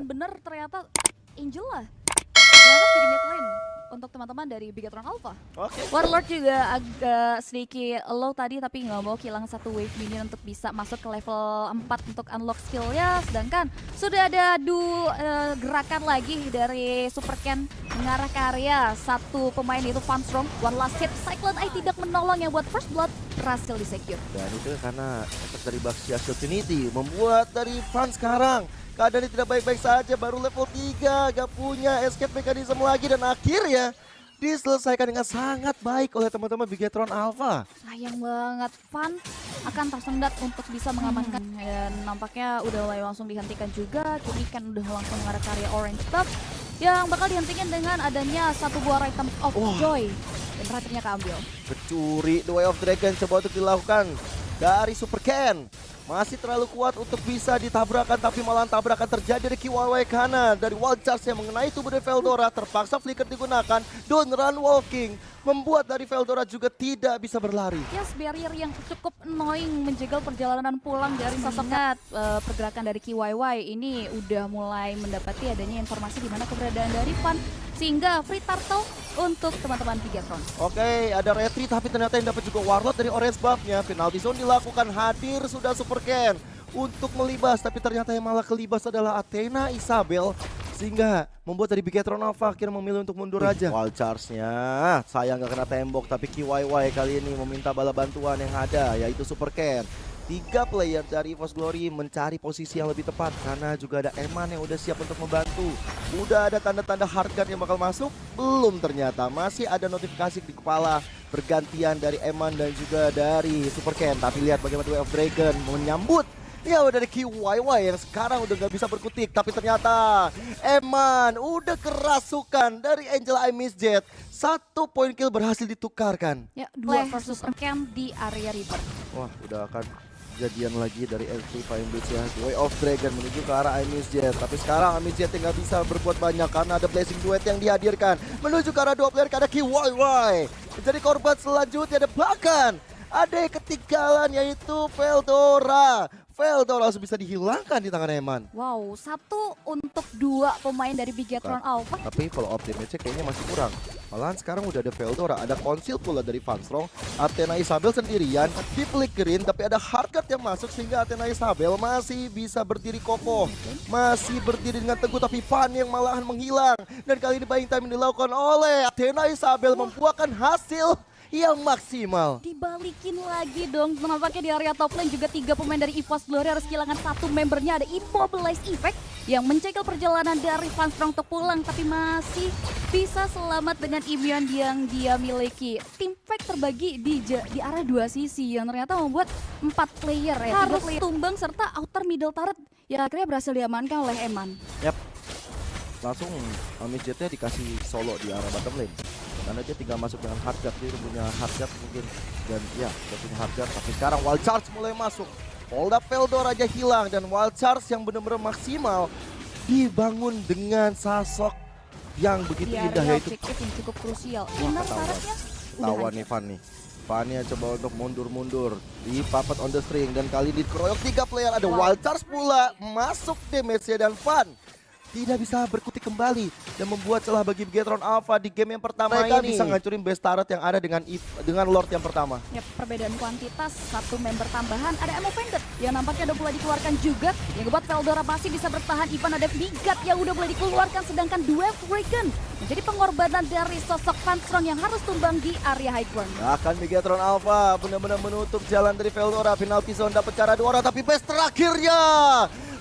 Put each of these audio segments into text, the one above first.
bener ternyata Angel lah. Ternyata jadi mid lane untuk teman-teman dari Bigatron Alpha. Oke. Warlord juga agak sedikit low tadi tapi nggak mau kehilangan satu wave minion untuk bisa masuk ke level 4 untuk unlock skillnya. Sedangkan sudah ada gerakan lagi dari Super Ken mengarah ke area satu pemain yaitu Fanstrong. One last hit, Cyclone Eye tidak menolong yang buat First Blood berhasil di-secure. Dan itu karena efek dari Baxia Shield Trinity membuat dari Fan sekarang keadaannya tidak baik-baik saja, baru level 3, gak punya escape mechanism lagi dan akhirnya diselesaikan dengan sangat baik oleh teman-teman Bigatron Alpha. Sayang banget, Fan akan tersendat untuk bisa mengamankan dan nampaknya udah mulai langsung dihentikan juga. Jadi kan udah langsung mengarah ke area Orange Buff yang bakal dihentikan dengan adanya satu buah item of joy dan terakhirnya keambil. Pencuri The Way of Dragon coba untuk dilakukan dari Super Ken. Masih terlalu kuat untuk bisa ditabrakan, tapi malah tabrakan terjadi dari KYY kanan dari Wild Charge yang mengenai tubuh dari Veldora. Terpaksa flicker digunakan, don't run walking, membuat dari Veldora juga tidak bisa berlari. Yes, barrier yang cukup annoying menjegal perjalanan pulang dari sosoknya. Pergerakan dari KYY ini udah mulai mendapati adanya informasi di mana keberadaan dari Fan, sehingga free turtle untuk teman-teman Bigatron. Oke, ada retreat tapi ternyata yang dapat juga Warlord dari Orange Buff-nya. Penalty zone dilakukan, hadir sudah Super Ken untuk melibas, tapi ternyata yang malah kelibas adalah Athena Isabel, sehingga membuat dari Bigatron Alpha akhirnya memilih untuk mundur aja. Wild Charge-nya sayang gak kena tembok, tapi KYY kali ini meminta bala bantuan yang ada, yaitu Super Ken. 3 player dari EVOS Glory mencari posisi yang lebih tepat karena juga ada Eman yang udah siap untuk membantu. Udah ada tanda-tanda hardguard yang bakal masuk? Belum ternyata, masih ada notifikasi di kepala bergantian dari Eman dan juga dari Super Ken. Tapi lihat bagaimana Way of Dragon menyambut ya dari KYY yang sekarang udah gak bisa berkutik. Tapi ternyata Eman udah kerasukan dari Angel I Miss Jet. 1 poin kill berhasil ditukarkan. Ya, 2 versus Super Ken di area River. Wah, udah akan kejadian lagi dari LT Fine Beach ya. Way of Dragon menuju ke arah Imis Jet. Tapi sekarang Imis Jet nggak bisa berbuat banyak karena ada Blessing Duet yang dihadirkan. Menuju ke arah 2 player, ada KYY. Menjadi korban selanjutnya ada bahkan ada yang ketinggalan yaitu Veldora. Veldora langsung bisa dihilangkan di tangan Eman. Wow, 1 untuk 2 pemain dari Bigatron Alpha. Tapi follow up damage-nya kayaknya masih kurang. Malahan sekarang udah ada Veldora, ada Conceal pula dari Fanstrong. Athena Isabel sendirian, dipelikerin tapi ada hardguard yang masuk sehingga Athena Isabel masih bisa berdiri kokoh. Masih berdiri dengan teguh, tapi Fan yang malahan menghilang. Dan kali ini buying time dilakukan oleh Athena Isabel membuahkan hasil yang maksimal. Dibalikin lagi dong, nampaknya di area top lane juga 3 pemain dari EVOS Glory harus kehilangan 1 membernya. Ada Immobilize Effect yang mencegah perjalanan dari Fanstrong untuk pulang, tapi masih bisa selamat dengan immune yang dia miliki. Team fight terbagi di arah 2 sisi yang ternyata membuat 4 player ya, harus tumbang serta outer middle turret ya akhirnya berhasil diamankan oleh Eman. Yap. Langsung Miss Jetnya dikasih solo di arah bottom lane. Karena dia tinggal masuk dengan hardguard, dia punya hardguard mungkin. Dan ya, dia punya hardguard. Tapi sekarang Wild Charge mulai masuk. Hold up Veldora aja hilang. Dan Wild Charge yang benar-benar maksimal dibangun dengan sosok yang begitu indah, yaitu yang cukup krusial. Wah, Turretnya tawan nih Fan nih. Fannya coba untuk mundur-mundur di puppet on the string. Dan kali ini dikeroyok 3 player. Ada Wild Charge pula masuk damage-nya dan Fan tidak bisa berkutik kembali dan membuat celah bagi Bigatron Alpha di game yang pertama. Mereka bisa ngancurin base turret yang ada dengan Lord yang pertama. Ya, perbedaan kuantitas, 1 member tambahan. Ada Ammo Vendor yang nampaknya udah mulai dikeluarkan juga. Yang membuat Veldora masih bisa bertahan. Even ada Bigat yang udah mulai dikeluarkan. Sedangkan Duel Dragon menjadi pengorbanan dari sosok Fanstrong yang harus tumbang di area high ground. Akan Bigatron Alpha benar-benar menutup jalan dari Veldora. Penalty zone dapat cara 2 orang, tapi base terakhirnya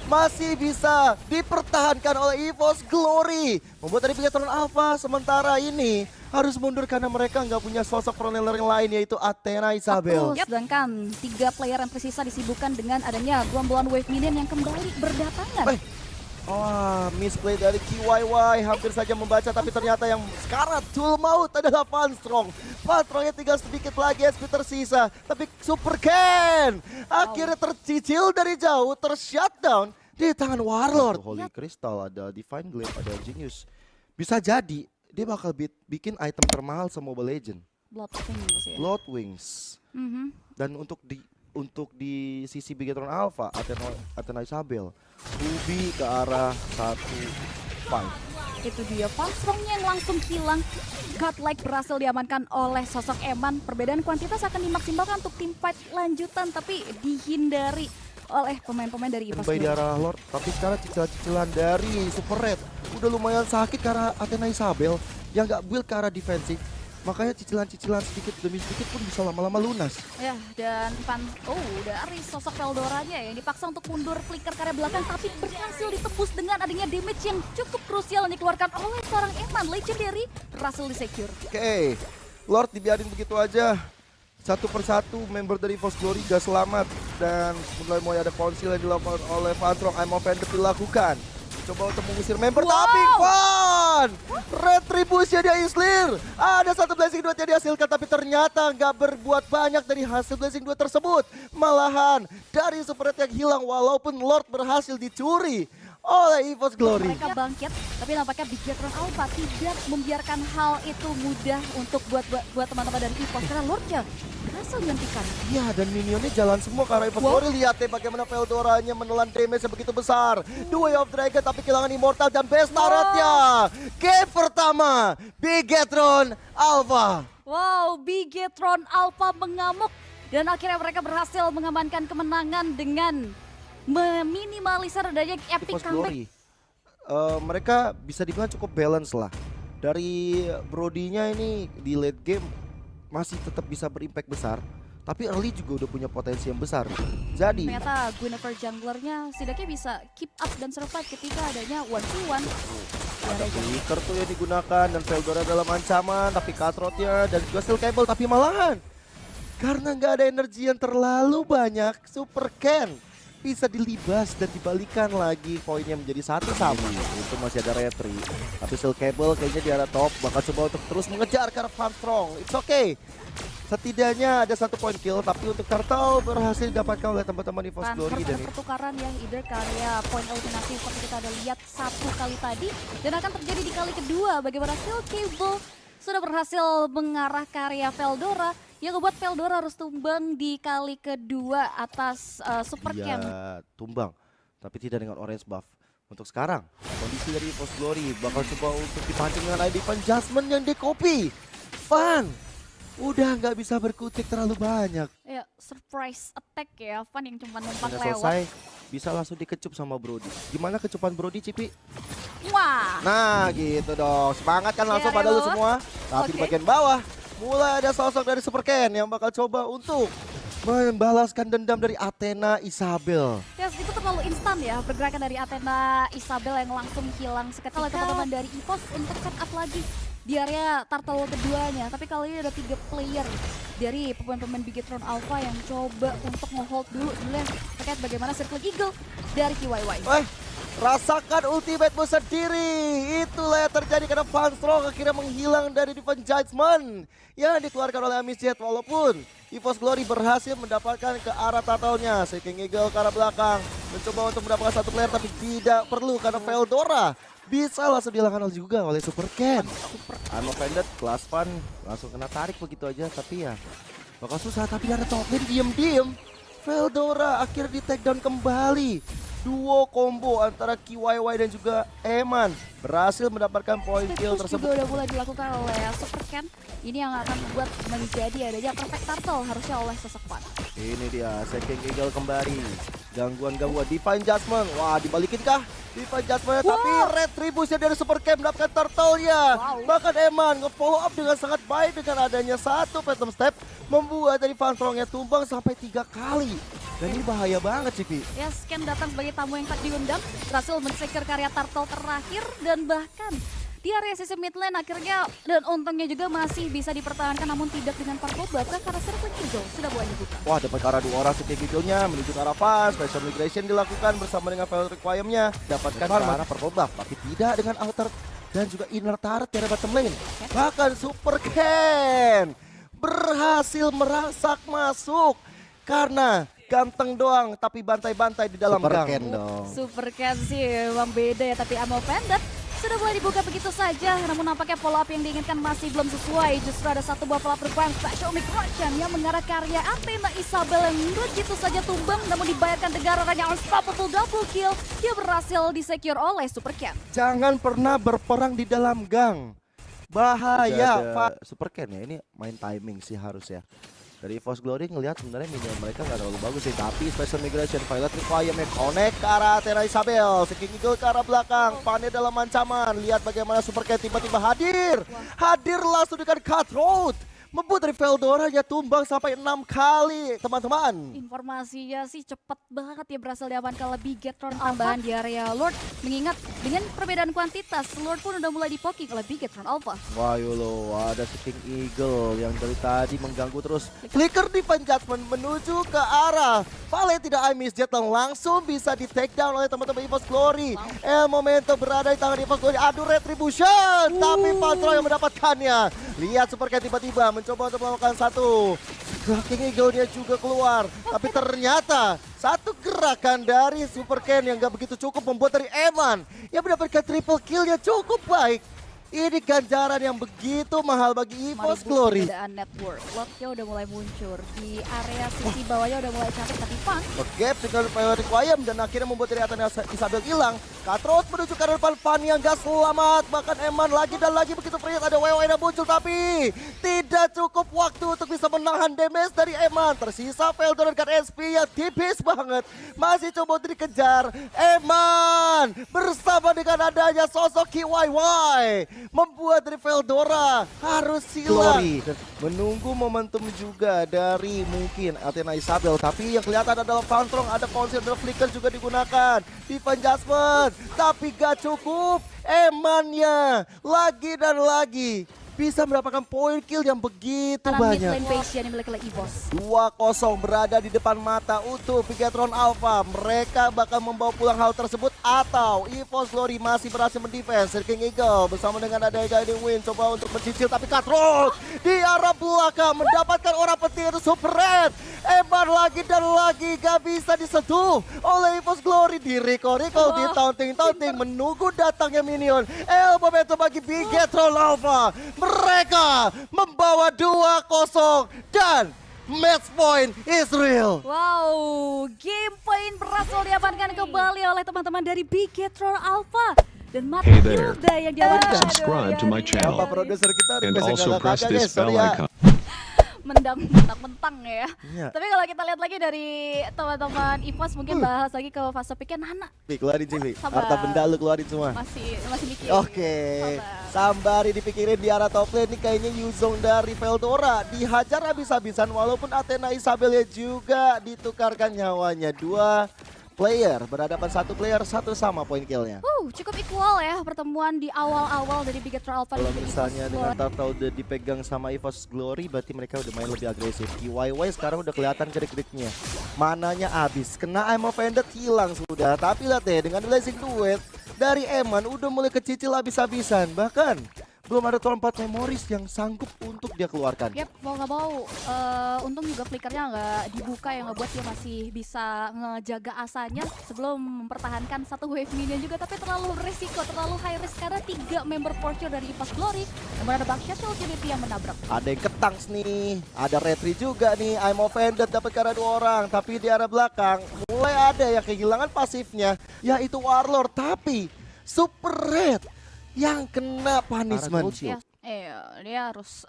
masih bisa dipertahankan oleh EVOS Glory. Membuat dari Bigatron Alpha sementara ini harus mundur karena mereka nggak punya sosok frontlaner yang lain yaitu Athena Isabel. Sedangkan 3 player yang tersisa disibukkan dengan adanya gerombolan wave minion yang kembali berdatangan. Oh, misplay dari KYY, hampir saja membaca tapi ternyata yang sekarat Tool Maut adalah Fanstrong. Fanstrongnya tinggal sedikit lagi SP tersisa, tapi Super Ken akhirnya tercicil dari jauh, tershutdown di tangan Warlord. Holy Crystal, ada Divine Glaive, ada Genius. Bisa jadi dia bakal bikin item termahal se-Mobile Legend. Blood Wings ya. Blood Wings. Dan untuk untuk di sisi Bigetron Alpha, Athena Isabel, Ruby ke arah 1-5. Itu dia, Falstrongnya yang langsung hilang. Godlike berhasil diamankan oleh sosok Eman. Perbedaan kuantitas akan dimaksimalkan untuk tim fight lanjutan, tapi dihindari oleh pemain-pemain dari EVOS Kembali di Glory. arah Lord, tapi sekarang cicilan-cicilan dari Super Red udah lumayan sakit ke arah Athena Isabel yang gak build ke arah defensif. Makanya cicilan-cicilan sedikit demi sedikit pun bisa lama-lama lunas. Ya, dan dari sosok Veldoranya yang dipaksa untuk mundur flicker ke arah belakang, tapi berhasil ditebus dengan adanya damage yang cukup krusial yang dikeluarkan oleh seorang Eman. Legendary berhasil di-secure. Oke, Lord dibiarin begitu aja. Satu persatu member dari EVOS Glory gak selamat. Dan mulai ada konsil yang dilakukan oleh Falstrong. I'm offended dilakukan. Coba untuk mengusir member, tapi Van! Retribusi dia islir. Ada satu blessing duet yang dihasilkan, tapi ternyata nggak berbuat banyak dari hasil blessing duet tersebut. Malahan dari Super Red yang hilang walaupun Lord berhasil dicuri oleh EVOS Glory. Mereka bangkit, tapi nampaknya Bigetron Alpha tidak membiarkan hal itu mudah untuk buat teman-teman dari EVOS karena Lordnya berhasil dihentikan. Iya, dan minionnya jalan semua ke arah EVOS Glory. Lihat deh bagaimana Veldoranya menelan damage yang begitu besar. The Way of Dragon tapi kehilangan Immortal dan best turretnya. Game pertama, Bigetron Alpha. Wow, Bigetron Alpha mengamuk dan akhirnya mereka berhasil mengamankan kemenangan dengan meminimalisir adanya epic EVOS comeback. Glory. Mereka bisa dibilang cukup balance lah. Dari Brody-nya ini di late game masih tetap bisa berimpact besar. Tapi early juga udah punya potensi yang besar. Jadi Ternyata Guinevere junglernya setidaknya bisa keep up dan survive ketika adanya 1v1. ada flicker tuh yang digunakan dan Veldora dalam ancaman. Tapi Cutthroat-nya dan juga Steel Cable. Tapi malahan karena nggak ada energi yang terlalu banyak, Super Ken bisa dilibas dan dibalikan lagi poinnya menjadi 1-1. Itu masih ada retri. Tapi Steel Cable kayaknya di arah top bakal coba untuk terus mengejar ke arah Falstrong. It's okay. Setidaknya ada 1 point kill, tapi untuk Turtle berhasil didapatkan oleh teman-teman EVOS Dan Glory. harus Dan ada pertukaran ya, either karya poin eliminasi seperti kita ada lihat 1 kali tadi. Dan akan terjadi di kali kedua bagaimana Steel Cable sudah berhasil mengarah ke area Veldora. Yang membuat Veldora harus tumbang di kali kedua atas Super Ken. ya, tumbang, tapi tidak dengan orange buff. Untuk sekarang, kondisi dari EVOS Glory bakal coba untuk dipancing dengan ID Van Jasmine yang di-copy. Van udah nggak bisa berkutik terlalu banyak. Ya, surprise attack ya, Van yang cuma numpang Udah lewat. selesai, bisa langsung dikecup sama Brody. Gimana kecupan Brody, Cipi? Wah, Nah, gitu dong. Semangat kan langsung Ya, pada lu Relo. semua. Tapi di Oke. bagian bawah, mulai ada sosok dari Super Ken yang bakal coba untuk membalaskan dendam dari Athena Isabel. ya itu terlalu instan ya pergerakan dari Athena Isabel yang langsung hilang seketika oleh teman-teman dari EVOS untuk set up lagi di area turtle keduanya. Tapi kali ini ada 3 player dari pemain-pemain Bigetron Alpha yang coba untuk nge-hold dulu terkait bagaimana Circling Eagle dari KYY. Rasakan ultimate-mu sendiri. Itulah yang terjadi karena Falstrong akhirnya menghilang dari Divine Judgment yang dikeluarkan oleh Amisjet. Walaupun EVOS Glory berhasil mendapatkan ke arah turtle-nya. Shaking Eagle ke arah belakang mencoba untuk mendapatkan 1 player, tapi tidak perlu karena Veldora bisa langsung dihilangkan juga oleh Super Ken. I'm offended, Class Fun langsung kena tarik begitu aja, tapi ya bakal susah. Tapi ada top lane diem-diem, Veldora akhirnya di take down kembali. Duo combo antara KYY dan juga Eman berhasil mendapatkan poin kill Push tersebut. juga udah mulai dilakukan oleh Super Ken. Ini yang akan membuat menjadi adanya perfect turtle harusnya oleh sosok Van. Ini dia, Shaking Eagle kembali. Gangguan-gangguan Divine Judgment. Wah, dibalikin kah? Divine Judgment, tapi retribusi dari Super Ken mendapatkan turtle-nya. Wow. Bahkan Eman nge-follow up dengan sangat baik dengan adanya 1 Phantom Step. Membuat dari Falstrongnya tumbang sampai 3 kali. Dan ini bahaya banget sih, Pi. Ya, Ken datang sebagai tamu yang tak diundang, berhasil men-secure karya turtle terakhir dan bahkan di area sisi mid lane akhirnya dan untungnya juga masih bisa dipertahankan namun tidak dengan purple buff karena Circling Eagle sudah mulai dibuka. Wah, dapat ke arah 2 orang Shaking Eagle-nya menuju ke arah Van. Special Migration dilakukan bersama dengan Veil Requiem-nya. Dapatkan ke arah purple buff, tapi tidak dengan alter dan juga inner turret dari bottom lane. Bahkan Super Ken berhasil merasak masuk karena ganteng doang tapi bantai-bantai di dalam Super gang. Ken dong. Super Ken sih memang beda ya, tapi I'm offended. sudah mulai dibuka begitu saja, namun nampaknya follow up yang diinginkan masih belum sesuai. Justru ada satu buah pelapor bank special migration yang mengarah karya Athena Isabel yang begitu saja tumbang, namun dibayarkan negaranya unstoppable double kill. Dia berhasil disecure oleh Super Ken. Jangan pernah berperang di dalam gang. Bahaya, Super Ken ya, ini main timing sih harus ya. Dari EVOS Glory ngelihat sebenarnya minion mereka nggak terlalu bagus sih, tapi Special Migration Violet Requirement connect ke arah Athena Isabel, Seeking Eagle ke arah belakang, Pane dalam ancaman. Lihat bagaimana Super Ken tiba-tiba hadir langsung dengan cutthroat. Membuat dari Veldora ya tumbang sampai 6 kali, teman-teman. Informasinya sih cepet banget ya, berhasil diamankan lebih Bigetron tambahan di area Lord. Mengingat dengan perbedaan kuantitas, Lord pun udah mulai dipoking oleh Bigetron Alpha. Wah Yolo, ada Seeking Eagle yang dari tadi mengganggu terus. Flicker di Judgment menuju ke arah Vale, tidak I miss Jet dan langsung bisa di take down oleh teman-teman EVOS Glory. El Momento berada di tangan EVOS Glory, adu Retribution, tapi Pantro yang mendapatkannya. Lihat Super Ken tiba-tiba mencoba untuk melakukan satu. King Eagle-nya juga keluar, tapi ternyata satu gerakan dari Super Ken yang gak begitu cukup membuat dari Eman yang mendapatkan triple kill-nya cukup baik. Ini ganjaran yang begitu mahal bagi EVOS Glory. Perbedaan network, Lordnya udah mulai muncul di area sisi bawahnya, udah mulai cantik tapi fun. Gap dengan Violet Requiem dan akhirnya membuat dari Athena Isabel hilang. Cutthroat menuju ke depan, Fanny yang gak selamat. Bahkan Eman lagi dan lagi begitu free, ada WW yang muncul tapi tidak cukup waktu untuk bisa menahan damage dari Eman. Tersisa Veldor dengan SP yang tipis banget. Masih coba untuk dikejar. Eman bersama dengan adanya sosok KYY membuat dari Veldora harus hilang. Menunggu momentum juga dari mungkin Athena Isabel, tapi yang kelihatan adalah Fantrong, ada Concealer Flicker juga digunakan. Divine Judgment, tapi gak cukup. Emannya lagi dan lagi bisa mendapatkan poin kill yang begitu banyak. Mid lane base yang dimiliki oleh EVOS. 2-0 berada di depan mata untuk Bigetron Alpha. Mereka bakal membawa pulang hal tersebut atau EVOS Glory masih berhasil mendefense. King Eagle bersama dengan ada Guiding Wind coba untuk mencicil, tapi Cutthroat di arah belakang mendapatkan orang penting itu Super Red. Eman lagi dan lagi gak bisa disentuh oleh EVOS Glory. Di recall di taunting menunggu datangnya minion. Momentum bagi Bigetron Alpha. Mereka membawa 2-0 dan match point is real. Wow, game point berhasil diamankan kembali oleh teman-teman dari Bigetron Alpha. Dan Hey there, yang diamankan. subscribe to my channel Bapak produser kita and request also yang press kakak, this guys. bell Sorry ya. icon. Mentang-mentang ya. Iya. Tapi kalau kita lihat lagi dari teman-teman EVOS mungkin bahas lagi ke fase picknya Nana. Pi, keluarin Civi. Sabar. Harta benda lu keluarin semua. Masih mikir. Oke, sambari dipikirin di arah top lane nih kayaknya Yuzong dari Veldora dihajar habis-habisan walaupun Athena Isabel juga ditukarkan nyawanya. 2 player berhadapan 1 player, satu sama poin killnya. Cukup equal ya pertemuan di awal-awal dari Bigetron Alpha. Kalau misalnya dengan Turtle udah dipegang sama EVOS Glory berarti mereka udah main lebih agresif. KYY sekarang udah kelihatan gerik-geriknya. Mananya habis, kena I'm offended hilang sudah. Tapi lihat deh dengan Blazing Duet dari Eman udah mulai kecicil habis-habisan. Bahkan belum ada Torn 4 Memories yang sanggup untuk dia keluarkan. Yap, mau nggak mau, untung juga flickernya nggak dibuka yang ngebuat dia masih bisa ngejaga asanya sebelum mempertahankan satu wave minion juga, tapi terlalu resiko, terlalu high risk karena 3 member Fortune dari EVOS Glory yang berada Baksha Unity yang menabrak. Ada yang ketangs nih, ada retri juga nih, I'm offended dapat karena 2 orang, tapi di arah belakang mulai ada yang kehilangan pasifnya, yaitu Warlord, tapi Super Red yang kena punishment. Dia harus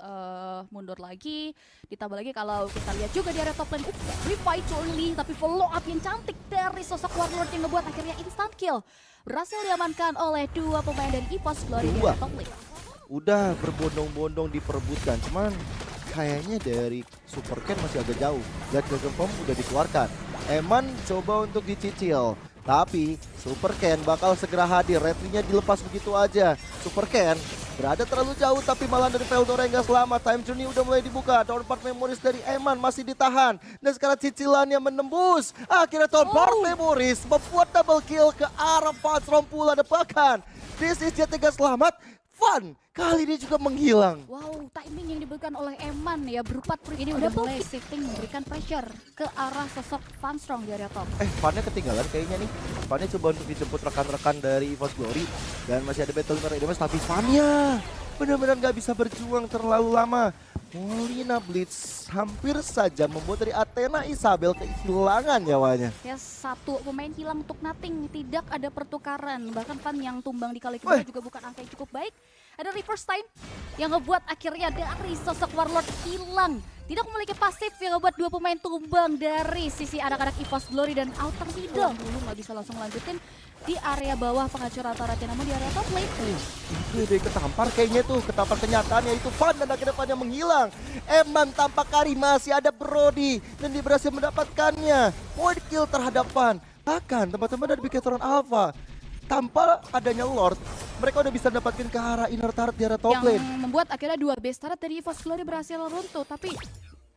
mundur lagi. Ditambah lagi kalau kita lihat juga di area top lane, revive early tapi follow up yang cantik dari sosok Warlord yang ngebuat akhirnya instant kill. Berhasil diamankan oleh 2 pemain dari EVOS Glory di area top lane. Udah berbondong-bondong diperebutkan, cuman kayaknya dari Super Ken masih agak jauh. God Dragon Bomb udah dikeluarkan. Eman coba untuk dicicil, tapi Super Ken bakal segera hadir. Retrinya dilepas begitu aja. Super Ken berada terlalu jauh tapi malah dari Veldora yang gak selamat. Time Journey udah mulai dibuka. Torn 4 Memories dari Eman masih ditahan. Dan sekarang cicilannya menembus. Akhirnya Torn 4 Memories membuat double kill ke arah Fatron pula depakan. This is Jet 3 selamat. Fun kali ini juga menghilang. Wow, timing yang diberikan oleh Eman ya berupa Ini udah mulai shifting memberikan pressure ke arah sosok Funstrong di area top. Funnya ketinggalan kayaknya nih. Funnya coba untuk dijemput rekan-rekan dari EVOS Glory. Dan masih ada battle Mirror Damage, tapi Funnya benar-benar nggak bisa berjuang terlalu lama. Molina Blitz hampir saja membuat dari Athena Isabel kehilangan nyawanya. Ya, satu pemain hilang untuk nothing, tidak ada pertukaran. Bahkan Fan yang tumbang di kali kedua juga bukan angka yang cukup baik. Ada reverse time yang ngebuat akhirnya dari sosok Warlord hilang. Tidak memiliki pasif yang ngebuat dua pemain tumbang dari sisi anak-anak EVOS Glory dan Outer Middle. Dulu nggak bisa langsung lanjutin di area bawah penghancur rata-rata, namun di area top lane. Itu dia ketampar kayaknya tuh, ketampar kenyataannya itu Fun dan akhirnya Funnya menghilang. Eman tanpa Kari masih ada Brody dan dia berhasil mendapatkannya. Point kill terhadap Fun. Bahkan teman-teman dari Bigetron Alpha tanpa adanya Lord, mereka udah bisa mendapatkan ke arah inner turret di arah top Yang lane. membuat akhirnya dua base turret dari EVOS Glory berhasil runtuh. Tapi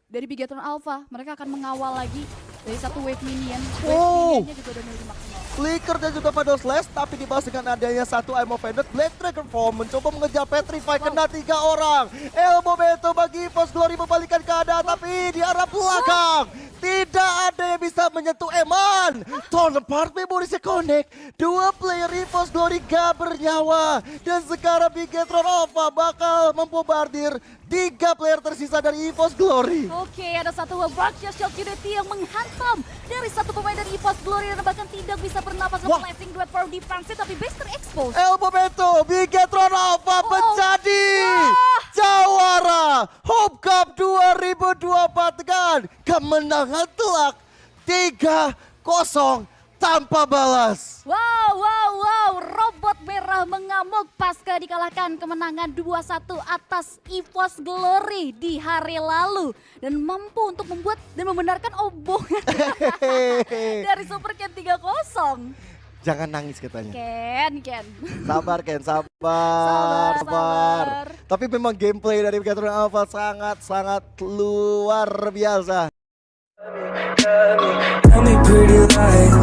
dari Bigetron Alpha mereka akan mengawal lagi dari satu wave minion. Wave minionnya juga udah mulai maksimal. Flicker dan juga Final Slash, tapi dibalas dengan adanya satu Emo Vendor. Black Dragon Form mencoba mengejar Petrify, kena 3 orang. Elbow Beto bagi EVOS Glory membalikkan keadaan, tapi di arah belakang tidak ada yang bisa menyentuh Eman. Torn apart, memorisnya connect. Dua player EVOS Glory gak bernyawa. Dan sekarang Bigetron Alpha bakal membombardir 3 player tersisa dari EVOS Glory. Oke, ada satu Barksha Shield Unity yang menghantam dari satu pemain dari EVOS Glory dan bahkan tidak bisa bernapas. Flashing duet for defense, tapi base terexpose. Elbow Beto, Bigetron Alpha menjadi jawara Hope Cup 2024 dengan kemenangan telak 3-0 tanpa balas. Wow, robot merah mengamuk pasca dikalahkan kemenangan 2-1 atas EVOS Glory di hari lalu. Dan mampu untuk membuat dan membenarkan omongan dari Super Ken 3-0. Jangan nangis katanya. Ken. Sabar Ken, sabar. Tapi memang gameplay dari Bigetron Alpha sangat luar biasa. Tell me pretty lies,